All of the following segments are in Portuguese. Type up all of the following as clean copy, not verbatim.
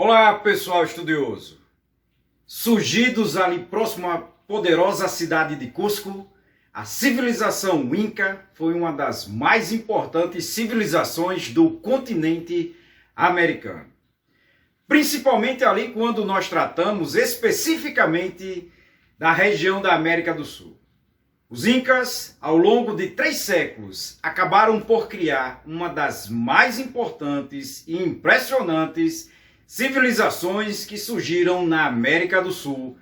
Olá, pessoal estudioso. Surgidos ali próximo à poderosa cidade de Cusco, a civilização Inca foi uma das mais importantes civilizações do continente americano. Principalmente ali quando nós tratamos especificamente da região da América do Sul. Os Incas, ao longo de 3 séculos, acabaram por criar uma das mais importantes e impressionantes civilizações que surgiram na América do Sul,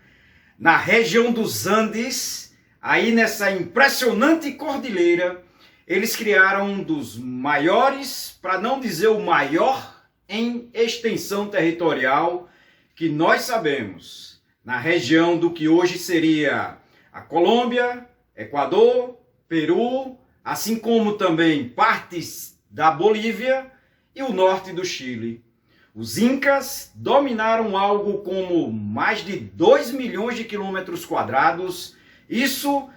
na região dos Andes. Aí nessa impressionante cordilheira, eles criaram um dos maiores, para não dizer o maior, em extensão territorial que nós sabemos, na região do que hoje seria a Colômbia, Equador, Peru, assim como também partes da Bolívia e o norte do Chile. Os Incas dominaram algo como mais de 2 milhões de quilômetros quadrados, isso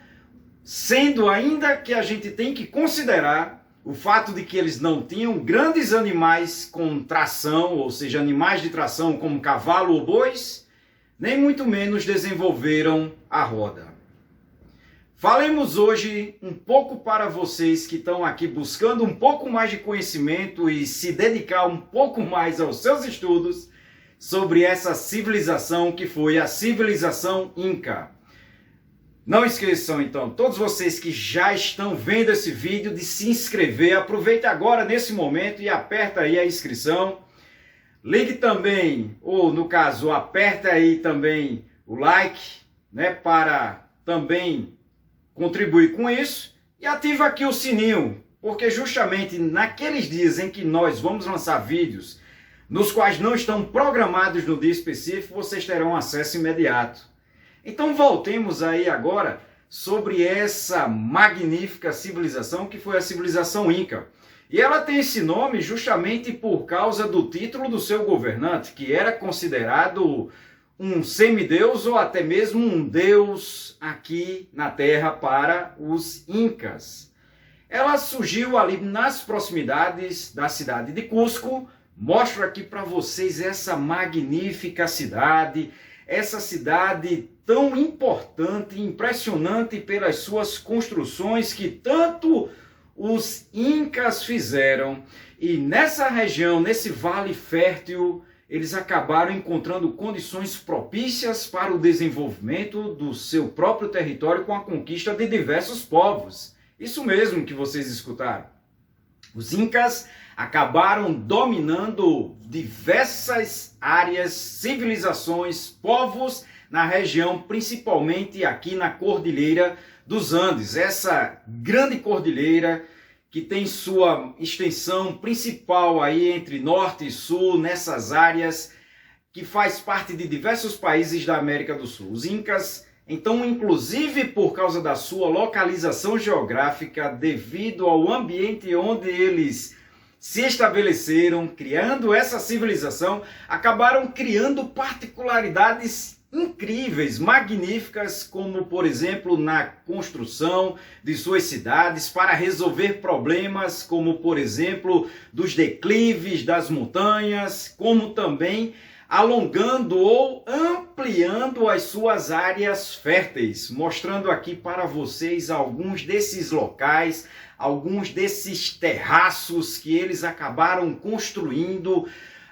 sendo ainda que a gente tem que considerar o fato de que eles não tinham grandes animais com tração, ou seja, animais de tração como cavalo ou bois, nem muito menos desenvolveram a roda. Falemos hoje um pouco para vocês que estão aqui buscando um pouco mais de conhecimento e se dedicar um pouco mais aos seus estudos sobre essa civilização que foi a civilização Inca. Não esqueçam então, todos vocês que já estão vendo esse vídeo, de se inscrever. Aproveite agora nesse momento e aperta aí a inscrição. Ligue também, ou no caso, aperta aí também o like, né, para também contribuir com isso, e ativa aqui o sininho, porque justamente naqueles dias em que nós vamos lançar vídeos nos quais não estão programados no dia específico, vocês terão acesso imediato. Então voltemos aí agora sobre essa magnífica civilização que foi a civilização Inca. E ela tem esse nome justamente por causa do título do seu governante, que era considerado um semideus ou até mesmo um deus aqui na Terra para os Incas. Ela surgiu ali nas proximidades da cidade de Cusco. Mostro aqui para vocês essa magnífica cidade, essa cidade tão importante e impressionante pelas suas construções que tanto os Incas fizeram. E nessa região, nesse vale fértil, eles acabaram encontrando condições propícias para o desenvolvimento do seu próprio território com a conquista de diversos povos. Isso mesmo que vocês escutaram. Os Incas acabaram dominando diversas áreas, civilizações, povos na região, principalmente aqui na Cordilheira dos Andes. Essa grande cordilheira que tem sua extensão principal aí entre norte e sul, nessas áreas, que faz parte de diversos países da América do Sul. Os Incas, então, inclusive por causa da sua localização geográfica, devido ao ambiente onde eles se estabeleceram, criando essa civilização, acabaram criando particularidades incríveis, magníficas, como por exemplo na construção de suas cidades para resolver problemas como por exemplo dos declives das montanhas, como também alongando ou ampliando as suas áreas férteis, mostrando aqui para vocês alguns desses locais, alguns desses terraços que eles acabaram construindo,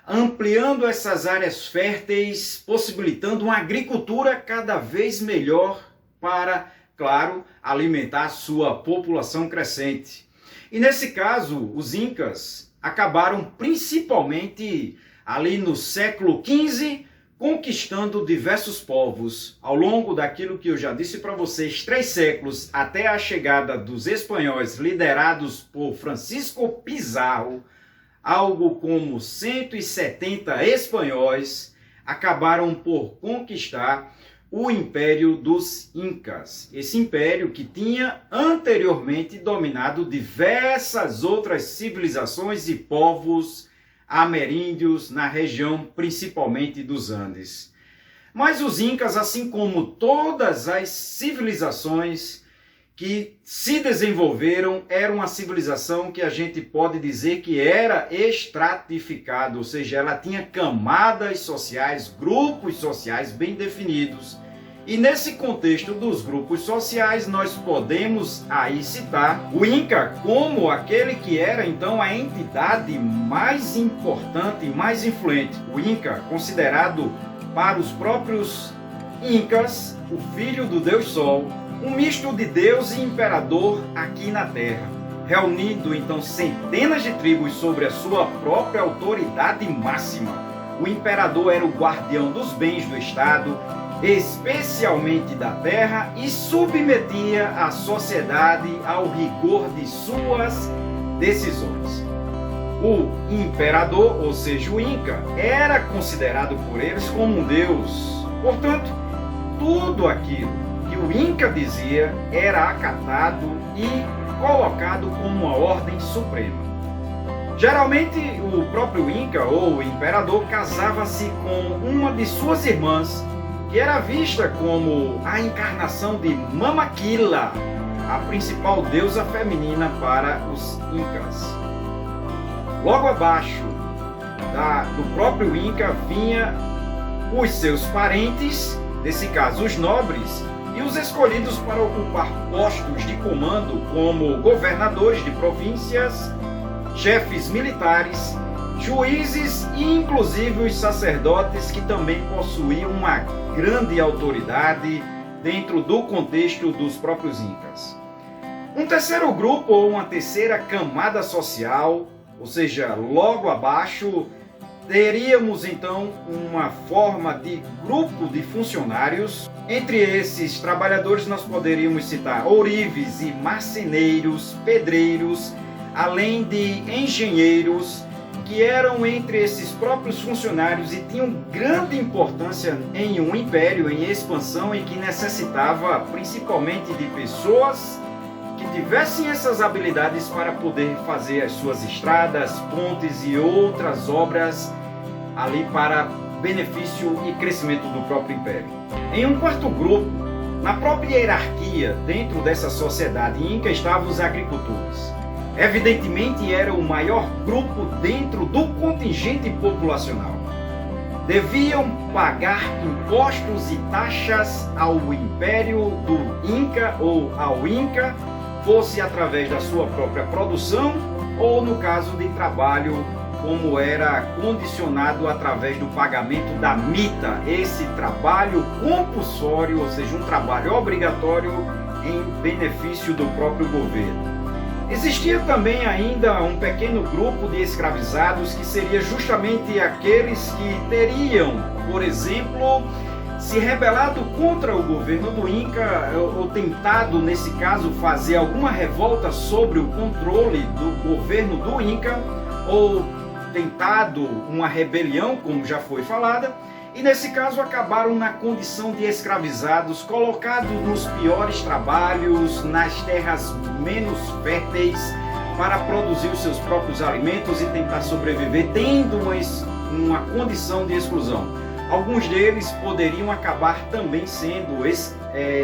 ampliando essas áreas férteis, possibilitando uma agricultura cada vez melhor para, claro, alimentar a sua população crescente. E nesse caso, os Incas acabaram principalmente ali no século XV, conquistando diversos povos. Ao longo daquilo que eu já disse para vocês, 3 séculos, até a chegada dos espanhóis liderados por Francisco Pizarro, algo como 170 espanhóis acabaram por conquistar o Império dos Incas. Esse império que tinha anteriormente dominado diversas outras civilizações e povos ameríndios na região principalmente dos Andes. Mas os Incas, assim como todas as civilizações que se desenvolveram era uma civilização que a gente pode dizer que era estratificada, ou seja, ela tinha camadas sociais, grupos sociais bem definidos. E nesse contexto dos grupos sociais, nós podemos aí citar o Inca como aquele que era então a entidade mais importante e mais influente. O Inca, considerado para os próprios Incas, o filho do Deus Sol, um misto de Deus e imperador aqui na Terra, reunindo então centenas de tribos sobre a sua própria autoridade máxima. O imperador era o guardião dos bens do Estado, especialmente da terra, e submetia a sociedade ao rigor de suas decisões. O imperador, ou seja, o Inca, era considerado por eles como um deus. Portanto, tudo aquilo que o Inca dizia era acatado e colocado como uma ordem suprema. Geralmente, o próprio Inca ou o imperador casava-se com uma de suas irmãs, que era vista como a encarnação de Mama Quila, a principal deusa feminina para os Incas. Logo abaixo do próprio Inca vinha os seus parentes, nesse caso os nobres, e os escolhidos para ocupar postos de comando como governadores de províncias, chefes militares, juízes e inclusive os sacerdotes, que também possuíam uma grande autoridade dentro do contexto dos próprios Incas. Um terceiro grupo ou uma terceira camada social, ou seja, logo abaixo, teríamos então uma forma de grupo de funcionários. Entre esses trabalhadores nós poderíamos citar ourives e marceneiros, pedreiros, além de engenheiros, que eram entre esses próprios funcionários e tinham grande importância em um império em expansão e que necessitava principalmente de pessoas que tivessem essas habilidades para poder fazer as suas estradas, pontes e outras obras ali para benefício e crescimento do próprio império. Em um quarto grupo, na própria hierarquia dentro dessa sociedade Inca, estavam os agricultores. Evidentemente era o maior grupo dentro do contingente populacional. Deviam pagar impostos e taxas ao Império do Inca ou ao Inca, fosse através da sua própria produção ou no caso de trabalho, como era condicionado através do pagamento da mita, esse trabalho compulsório, ou seja, um trabalho obrigatório em benefício do próprio governo. Existia também ainda um pequeno grupo de escravizados que seria justamente aqueles que teriam, por exemplo, se rebelado contra o governo do Inca ou tentado, nesse caso, fazer alguma revolta sobre o controle do governo do Inca ou tentado uma rebelião, como já foi falada, e nesse caso acabaram na condição de escravizados, colocados nos piores trabalhos, nas terras menos férteis, para produzir os seus próprios alimentos e tentar sobreviver, tendo uma condição de exclusão. Alguns deles poderiam acabar também sendo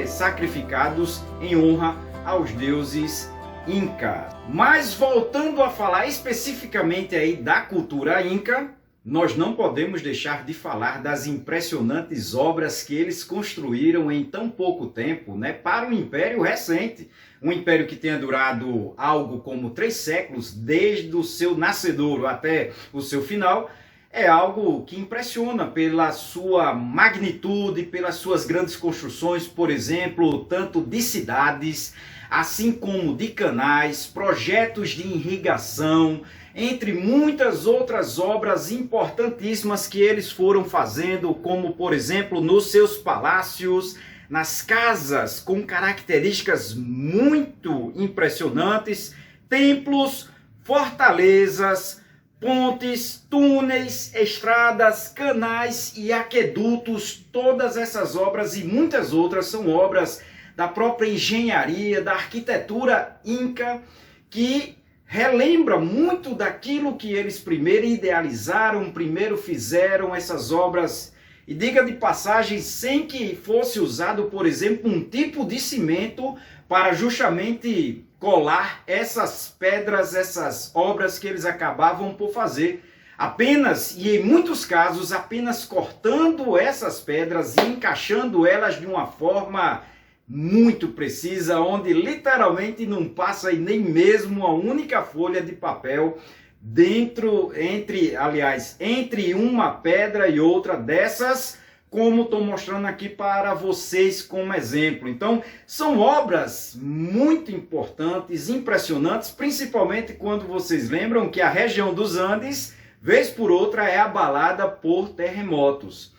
sacrificados em honra aos deuses Inca. Mas voltando a falar especificamente aí da cultura Inca, nós não podemos deixar de falar das impressionantes obras que eles construíram em tão pouco tempo, para um império recente. Um império que tenha durado algo como 3 séculos, desde o seu nascedouro até o seu final, é algo que impressiona pela sua magnitude, pelas suas grandes construções, por exemplo, tanto de cidades, assim como de canais, projetos de irrigação, entre muitas outras obras importantíssimas que eles foram fazendo, como por exemplo nos seus palácios, nas casas com características muito impressionantes, templos, fortalezas, pontes, túneis, estradas, canais e aquedutos. Todas essas obras e muitas outras são obras da própria engenharia, da arquitetura Inca, que relembra muito daquilo que eles primeiro idealizaram, primeiro fizeram essas obras E diga de passagem, sem que fosse usado, por exemplo, um tipo de cimento para justamente colar essas pedras, essas obras que eles acabavam por fazer. Apenas, e em muitos casos, apenas cortando essas pedras e encaixando elas de uma forma muito precisa, onde literalmente não passa aí nem mesmo a única folha de papel entre uma pedra e outra dessas, como estou mostrando aqui para vocês como exemplo. Então, são obras muito importantes, impressionantes, principalmente quando vocês lembram que a região dos Andes, vez por outra, é abalada por terremotos.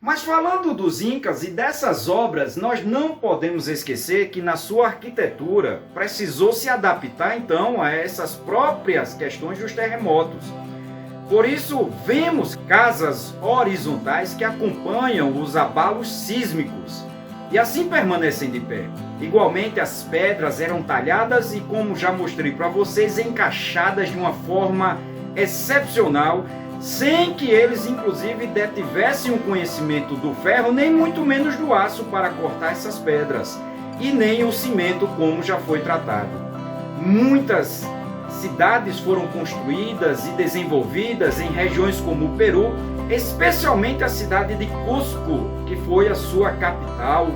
Mas falando dos Incas e dessas obras, nós não podemos esquecer que na sua arquitetura precisou se adaptar então a essas próprias questões dos terremotos. Por isso, vemos casas horizontais que acompanham os abalos sísmicos e assim permanecem de pé. Igualmente, as pedras eram talhadas e, como já mostrei para vocês, encaixadas de uma forma excepcional, sem que eles, inclusive, detivessem o conhecimento do ferro, nem muito menos do aço para cortar essas pedras, e nem o cimento, como já foi tratado. Muitas cidades foram construídas e desenvolvidas em regiões como o Peru, especialmente a cidade de Cusco, que foi a sua capital,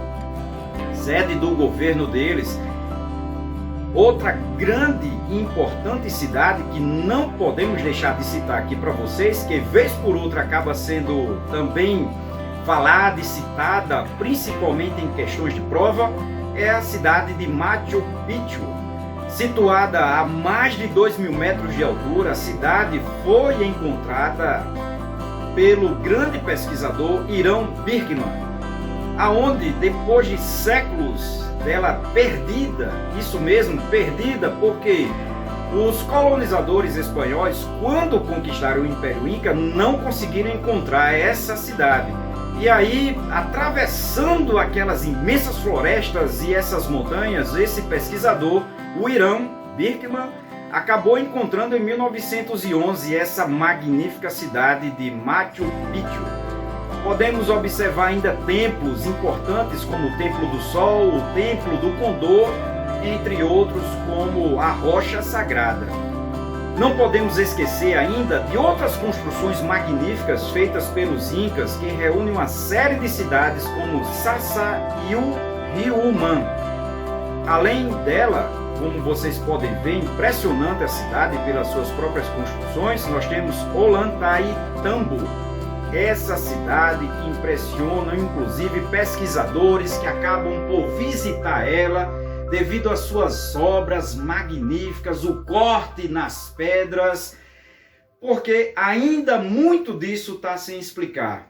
sede do governo deles. Outra grande e importante cidade que não podemos deixar de citar aqui para vocês, que vez por outra acaba sendo também falada e citada, principalmente em questões de prova, é a cidade de Machu Picchu. Situada a mais de 2.000 metros de altura, a cidade foi encontrada pelo grande pesquisador Irão Birkman, aonde depois de séculos dela perdida, isso mesmo, perdida, porque os colonizadores espanhóis, quando conquistaram o Império Inca, não conseguiram encontrar essa cidade. E aí, atravessando aquelas imensas florestas e essas montanhas, esse pesquisador, o Irão Birkman, acabou encontrando em 1911 essa magnífica cidade de Machu Picchu. Podemos observar ainda templos importantes como o Templo do Sol, o Templo do Condor, entre outros como a Rocha Sagrada. Não podemos esquecer ainda de outras construções magníficas feitas pelos Incas que reúnem uma série de cidades como Sacsayhuamán. Além dela, como vocês podem ver, impressionante a cidade pelas suas próprias construções, nós temos Ollantaytambo. Essa cidade que impressiona, inclusive, pesquisadores que acabam por visitar ela devido às suas obras magníficas, o corte nas pedras, porque ainda muito disso está sem explicar.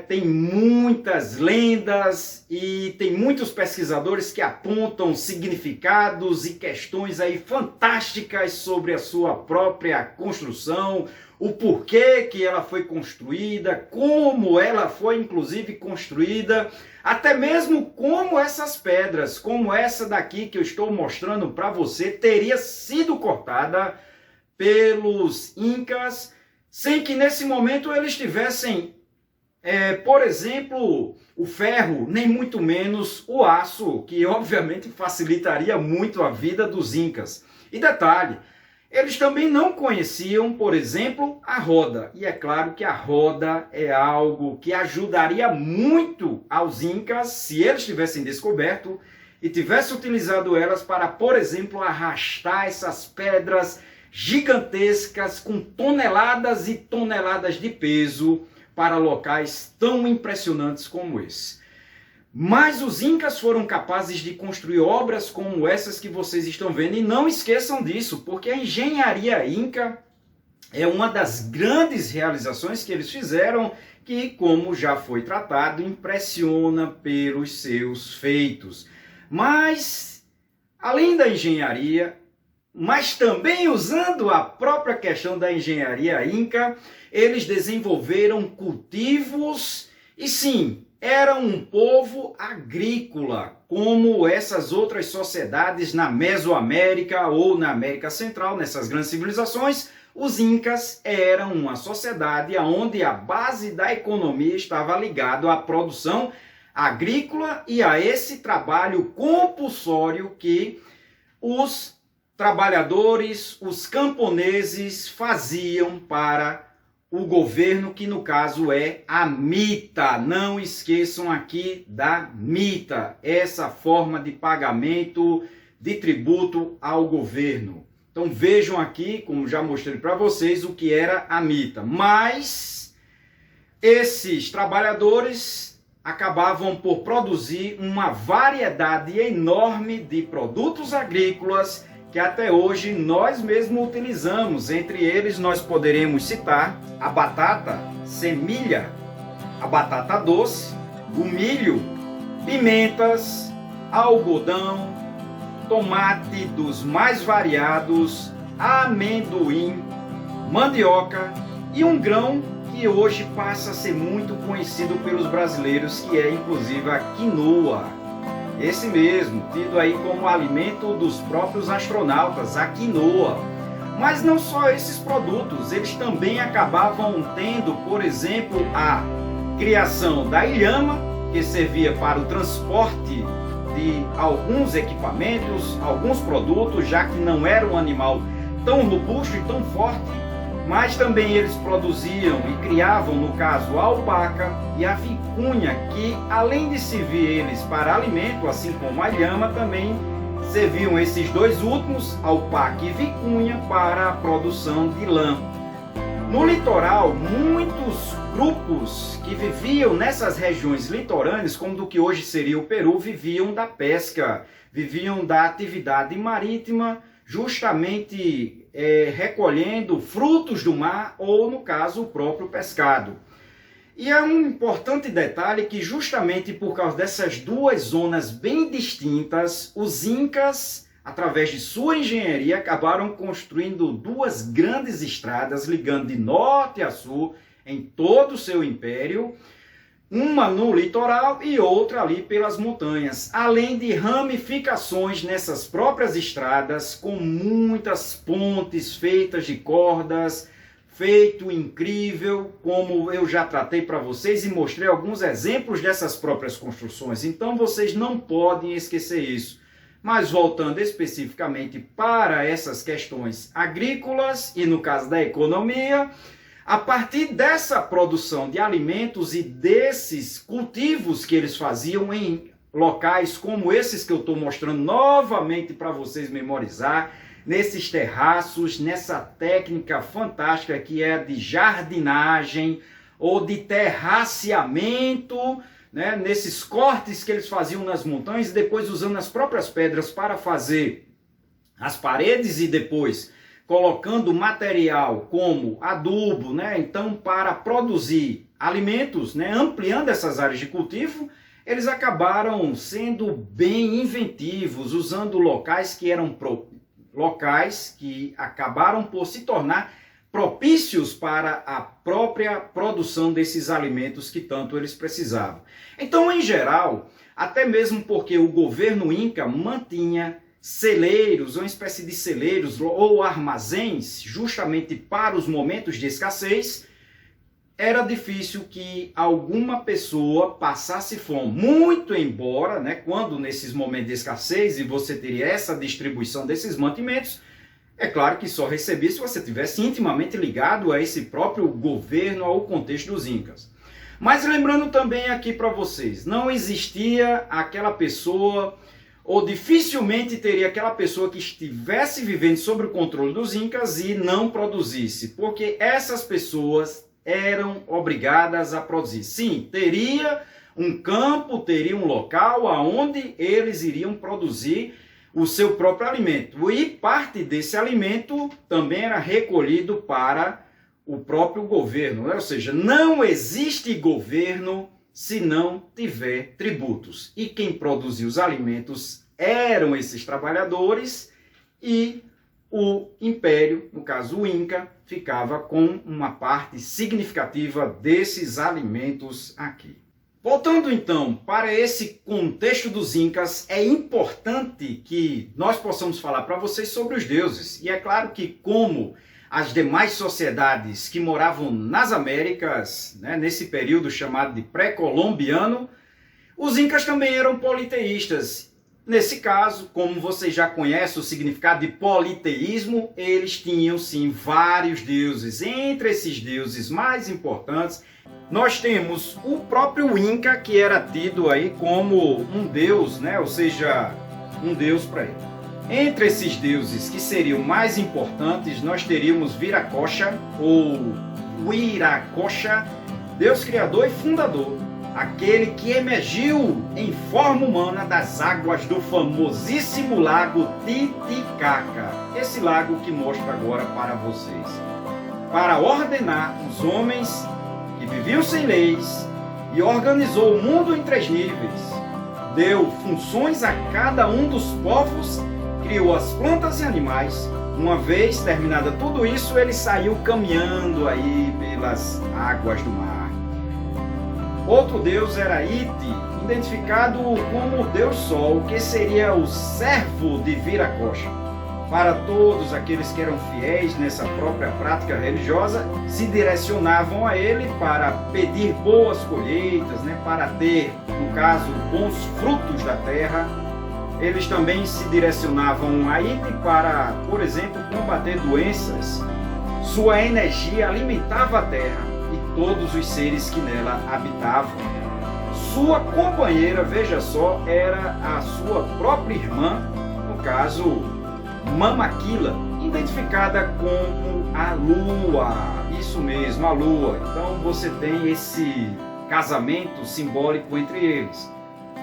Tem muitas lendas e tem muitos pesquisadores que apontam significados e questões aí fantásticas sobre a sua própria construção, o porquê que ela foi construída, como ela foi inclusive construída, até mesmo como essas pedras, como essa daqui que eu estou mostrando para você, teria sido cortada pelos Incas, sem que nesse momento eles tivessem por exemplo, o ferro, nem muito menos o aço, que obviamente facilitaria muito a vida dos Incas. E detalhe, eles também não conheciam, por exemplo, a roda. E é claro que a roda é algo que ajudaria muito aos Incas se eles tivessem descoberto e tivessem utilizado elas para, por exemplo, arrastar essas pedras gigantescas com toneladas e toneladas de peso para locais tão impressionantes como esse. Mas os Incas foram capazes de construir obras como essas que vocês estão vendo. E não esqueçam disso, porque a engenharia Inca é uma das grandes realizações que eles fizeram, que, como já foi tratado, impressiona pelos seus feitos. Mas, além da engenharia, mas também usando a própria questão da engenharia Inca, eles desenvolveram cultivos e sim, era um povo agrícola, como essas outras sociedades na Mesoamérica ou na América Central, nessas grandes civilizações. Os incas eram uma sociedade onde a base da economia estava ligada à produção agrícola e a esse trabalho compulsório que os trabalhadores, os camponeses faziam para o governo, que no caso é a mita. Não esqueçam aqui da mita, essa forma de pagamento de tributo ao governo. Então vejam aqui, como já mostrei para vocês, o que era a mita. Mas esses trabalhadores acabavam por produzir uma variedade enorme de produtos agrícolas que até hoje nós mesmos utilizamos. Entre eles nós poderemos citar a batata, semilha, a batata doce, o milho, pimentas, algodão, tomate dos mais variados, amendoim, mandioca e um grão que hoje passa a ser muito conhecido pelos brasileiros, que é inclusive a quinoa. Esse mesmo, tido aí como alimento dos próprios astronautas, a quinoa. Mas não só esses produtos, eles também acabavam tendo, por exemplo, a criação da ilhama, que servia para o transporte de alguns equipamentos, alguns produtos, já que não era um animal tão robusto e tão forte, mas também eles produziam e criavam, no caso, a alpaca e a vicunha, que além de servir eles para alimento, assim como a lhama, também serviam esses dois últimos, alpaca e vicunha, para a produção de lã. No litoral, muitos grupos que viviam nessas regiões litorâneas, como do que hoje seria o Peru, viviam da pesca, viviam da atividade marítima, justamente recolhendo frutos do mar ou, no caso, o próprio pescado. E é um importante detalhe que, justamente por causa dessas duas zonas bem distintas, os incas, através de sua engenharia, acabaram construindo duas grandes estradas ligando de norte a sul em todo o seu império, uma no litoral e outra ali pelas montanhas, além de ramificações nessas próprias estradas, com muitas pontes feitas de cordas, feito incrível, como eu já tratei para vocês e mostrei alguns exemplos dessas próprias construções. Então vocês não podem esquecer isso. Mas voltando especificamente para essas questões agrícolas e no caso da economia, a partir dessa produção de alimentos e desses cultivos que eles faziam em locais como esses que eu estou mostrando novamente para vocês memorizar, nesses terraços, nessa técnica fantástica que é de jardinagem ou de terraceamento, né, nesses cortes que eles faziam nas montanhas e depois usando as próprias pedras para fazer as paredes e depois colocando material como adubo, né? Então, para produzir alimentos, né? Ampliando essas áreas de cultivo, eles acabaram sendo bem inventivos, usando locais que eram locais que acabaram por se tornar propícios para a própria produção desses alimentos que tanto eles precisavam. Então, em geral, até mesmo porque o governo inca mantinha celeiros, uma espécie de celeiros ou armazéns, justamente para os momentos de escassez, era difícil que alguma pessoa passasse fome. Muito embora, né, quando nesses momentos de escassez e você teria essa distribuição desses mantimentos, é claro que só recebia se você tivesse intimamente ligado a esse próprio governo, ao contexto dos incas. Mas lembrando também aqui para vocês, não existia aquela pessoa, ou dificilmente teria aquela pessoa que estivesse vivendo sob o controle dos incas e não produzisse, porque essas pessoas eram obrigadas a produzir. Sim, teria um campo, teria um local onde eles iriam produzir o seu próprio alimento. E parte desse alimento também era recolhido para o próprio governo, né? Ou seja, não existe governo se não tiver tributos. E quem produzia os alimentos eram esses trabalhadores e o império, no caso o Inca, ficava com uma parte significativa desses alimentos aqui. Voltando então para esse contexto dos Incas, é importante que nós possamos falar para vocês sobre os deuses. E é claro que, como as demais sociedades que moravam nas Américas, né, nesse período chamado de pré-colombiano, os Incas também eram politeístas. Nesse caso, como vocês já conhecem o significado de politeísmo, eles tinham sim vários deuses. Entre esses deuses mais importantes, nós temos o próprio Inca, que era tido aí como um deus, né? Ou seja, um deus para ele. Entre esses deuses que seriam mais importantes, nós teríamos Viracocha ou Huiracocha, deus criador e fundador. Aquele que emergiu em forma humana das águas do famosíssimo lago Titicaca. Esse lago que mostro agora para vocês. Para ordenar os homens que viviam sem leis e organizou o mundo em 3 níveis. Deu funções a cada um dos povos, criou as plantas e animais. Uma vez terminada tudo isso, ele saiu caminhando aí pelas águas do mar. Outro deus era Iti, identificado como o deus Sol, que seria o servo de Viracocha. Para todos aqueles que eram fiéis nessa própria prática religiosa, se direcionavam a ele para pedir boas colheitas, né, para ter, no caso, bons frutos da terra. Eles também se direcionavam a Iti para, por exemplo, combater doenças. Sua energia alimentava a terra e todos os seres que nela habitavam. Sua companheira, veja só, era a sua própria irmã, no caso, Mamaquila, identificada como a Lua. Isso mesmo, a Lua. Então você tem esse casamento simbólico entre eles.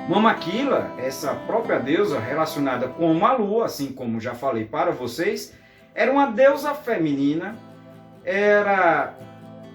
Mamaquila, essa própria deusa relacionada com a Lua, assim como já falei para vocês, era uma deusa feminina, era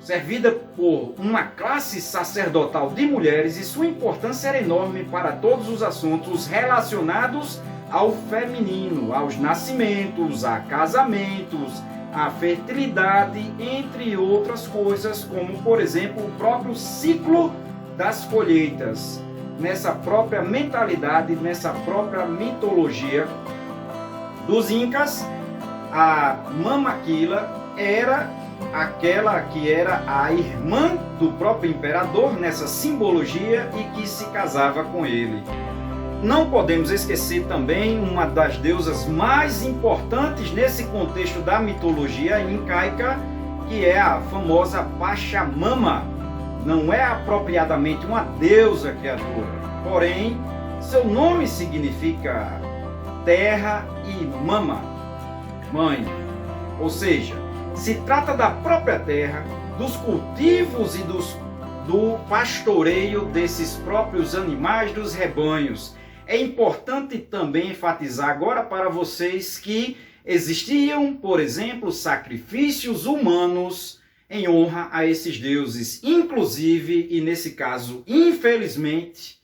servida por uma classe sacerdotal de mulheres e sua importância era enorme para todos os assuntos relacionados ao feminino, aos nascimentos, a casamentos, a fertilidade, entre outras coisas, como, por exemplo, o próprio ciclo das colheitas. Nessa própria mentalidade, nessa própria mitologia dos Incas, a Mamaquila era aquela que era a irmã do próprio imperador nessa simbologia e que se casava com ele. Não podemos esquecer também uma das deusas mais importantes nesse contexto da mitologia incaica, que é a famosa Pachamama. Não é apropriadamente uma deusa criadora, porém, seu nome significa terra e mama, mãe. Ou seja, se trata da própria terra, dos cultivos e do pastoreio desses próprios animais dos rebanhos. É importante também enfatizar agora para vocês que existiam, por exemplo, sacrifícios humanos em honra a esses deuses. Inclusive, e nesse caso, infelizmente,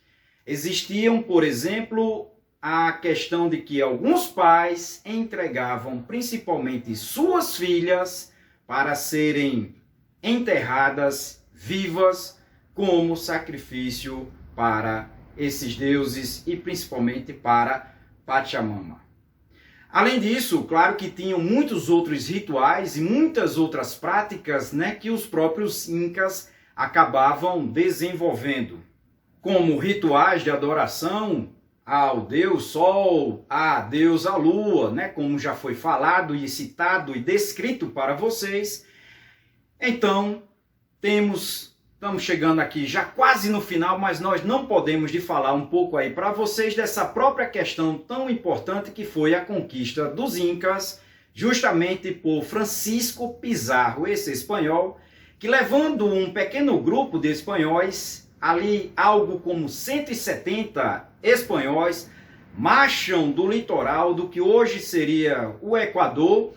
existiam, por exemplo, a questão de que alguns pais entregavam principalmente suas filhas para serem enterradas vivas como sacrifício para esses deuses e principalmente para Pachamama. Além disso, claro que tinham muitos outros rituais e muitas outras práticas, né, que os próprios Incas acabavam desenvolvendo, como rituais de adoração ao Deus Sol, à deusa Lua, né, como já foi falado e citado e descrito para vocês. Então, estamos chegando aqui já quase no final, mas nós não podemos de falar um pouco aí para vocês dessa própria questão tão importante que foi a conquista dos Incas, justamente por Francisco Pizarro, esse espanhol, que levando um pequeno grupo de espanhóis, ali algo como 170 espanhóis, marcham do litoral do que hoje seria o Equador,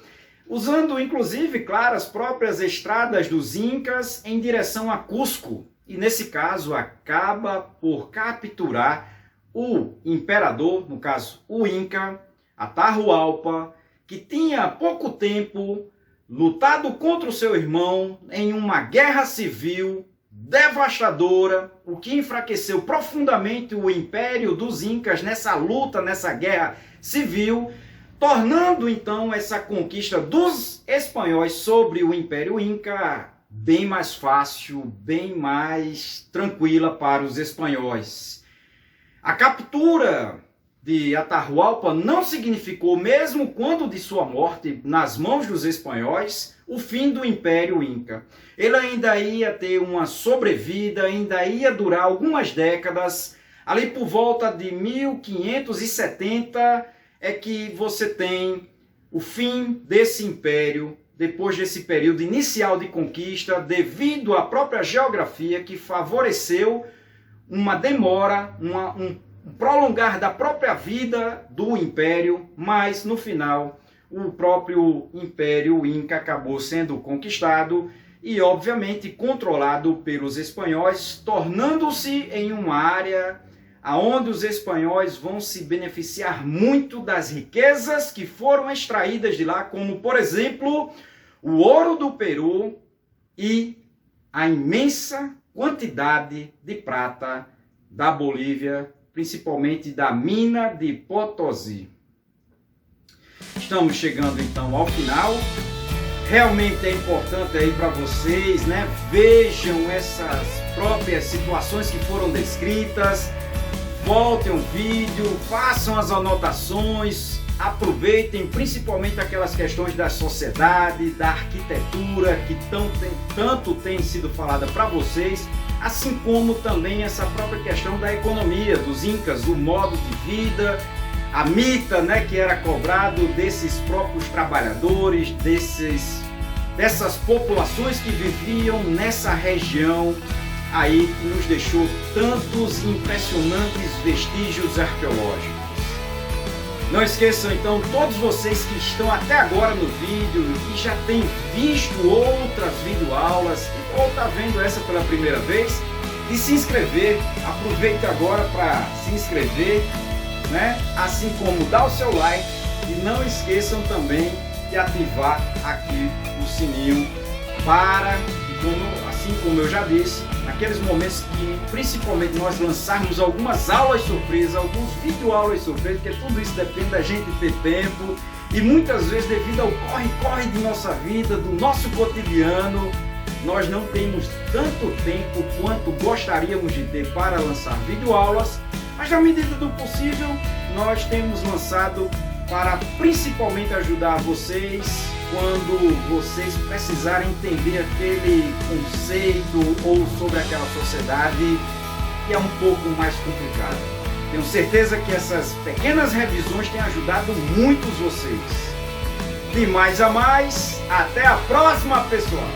usando inclusive, claro, as próprias estradas dos Incas em direção a Cusco. E nesse caso acaba por capturar o imperador, no caso o Inca, Atahualpa, que tinha há pouco tempo lutado contra o seu irmão em uma guerra civil devastadora, o que enfraqueceu profundamente o Império dos Incas nessa luta, nessa guerra civil, tornando então essa conquista dos espanhóis sobre o Império Inca bem mais fácil, bem mais tranquila para os espanhóis. A captura de Atahualpa não significou, mesmo quando de sua morte nas mãos dos espanhóis, o fim do Império Inca. Ele ainda ia ter uma sobrevida, ainda ia durar algumas décadas. Ali por volta de 1570 é que você tem o fim desse império, depois desse período inicial de conquista, devido à própria geografia que favoreceu uma demora, um prolongar da própria vida do império, mas no final o próprio Império Inca acabou sendo conquistado e obviamente controlado pelos espanhóis, tornando-se em uma área aonde os espanhóis vão se beneficiar muito das riquezas que foram extraídas de lá, como por exemplo o ouro do Peru e a imensa quantidade de prata da Bolívia, principalmente da mina de Potosí. Estamos chegando então ao final. Realmente é importante aí para vocês, né? Vejam essas próprias situações que foram descritas, voltem o vídeo, façam as anotações, aproveitem principalmente aquelas questões da sociedade, da arquitetura que tanto tem sido falada para vocês, assim como também essa própria questão da economia dos Incas, o modo de vida, a mita, né, que era cobrado desses próprios trabalhadores, dessas populações que viviam nessa região aí que nos deixou tantos impressionantes vestígios arqueológicos. Não esqueçam então, todos vocês que estão até agora no vídeo e já têm visto outras videoaulas ou está vendo essa pela primeira vez, de se inscrever. Aproveite agora para se inscrever, né? Assim como dar o seu like e não esqueçam também de ativar aqui o sininho para, assim como eu já disse, naqueles momentos que principalmente nós lançarmos algumas aulas surpresas, alguns videoaulas surpresas, porque tudo isso depende da gente ter tempo e muitas vezes devido ao corre-corre de nossa vida, do nosso cotidiano, nós não temos tanto tempo quanto gostaríamos de ter para lançar videoaulas, mas na medida do possível nós temos lançado para principalmente ajudar vocês quando vocês precisarem entender aquele conceito ou sobre aquela sociedade que é um pouco mais complicado. Tenho certeza que essas pequenas revisões têm ajudado muitos vocês. De mais a mais, até a próxima, pessoal!